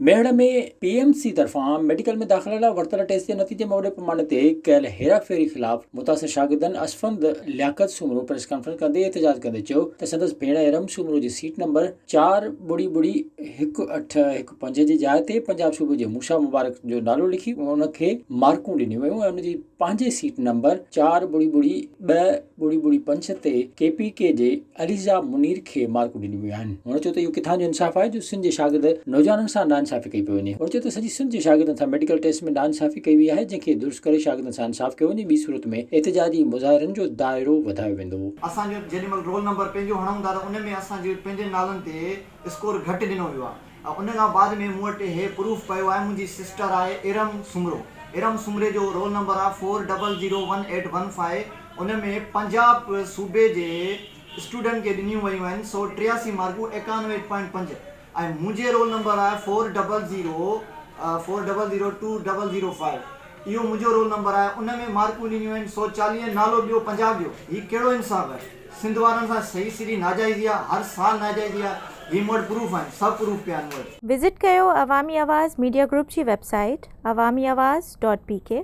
मयड़ में पीएमसी तरफां मेडिकल में दाख़िला लाइ वरितल टेस्ट जे नतीजे में वॾे पैमाने ते कयल हेरा फेरी ख़िलाफ़ मुतासिर शागिर्दनि असफंद लियाकत सूमरो प्रेस कॉन्फ्रेंस कंदे एहतजाज कंदे चयो त संदसि भेण हेरम सूमरो जी सीट नंबर 4-ॿुड़ी-ॿुड़ी-1-8-1-5 जी जाइ ते पंजाब सूबे जे मूसा मुबारक जो नालो लिखी उनखे मार्कूं ॾिनियूं वयूं ऐं उनजी पंहिंजे सीट नंबर 4-ॿुड़ी-ॿुड़ी-2-ॿुड़ी-5 ते केपीके जे अलीज़ा मुनीर खे मार्कूं ॾिनियूं वियूं आहिनि। हुन चयो त इहो किथां जो इंसाफ़ आहे जो सिंध जे शागिर्द नौजवाननि सां नाइंसाफ़ी कई पई वञे। हुन चयो त सॼी सिंध जे शागिर्दनि सां मेडिकल टेस्ट में नाइंसाफ़ी कई वई आहे जंहिंखे दुरुस्त करे शागिर्दनि सां इंसाफ़ कयो वञे। ॿी सूरत में एहतजाजी मुज़ाहिरनि जो दाइरो वधायो वेंदो। असांजो जेॾीमहिल रोल नंबर पंहिंजो हणूं था त उन में असांजे पंहिंजे नालनि ते स्कोर घटि ॾिनो वियो आहे। उन खां बाद में मूं वटि हे प्रूफ पियो आहे। मुंहिंजी सिस्टर आहे इरम सुमरे जो रोल नंबर आहे 4001-815। उन में पंजाब सूबे जे स्टूडेंट खे ॾिनियूं वयूं आहिनि 183 मार्कूं 91.5 ऐं मुंहिंजे रोल नंबर आहे 4002-005। इहो मुंहिंजो रोल नंबर आहे। उन में मार्कूं ॾिनियूं आहिनि 140, नालो ॿियो पंजाब जो। हीउ कहिड़ो इंसाफ़ आहे? सिंध वारनि सां सही सिधी नाजाइज़ी आहे, हर साल नाजाइज़ी आहे। ही मूं वटि प्रूफ आहिनि, सभु प्रूफ पिया आहिनि मूं वटि। विज़िट कयो अवामी आवाज़ मीडिया ग्रुप जी वेबसाइट awamiawaz.pk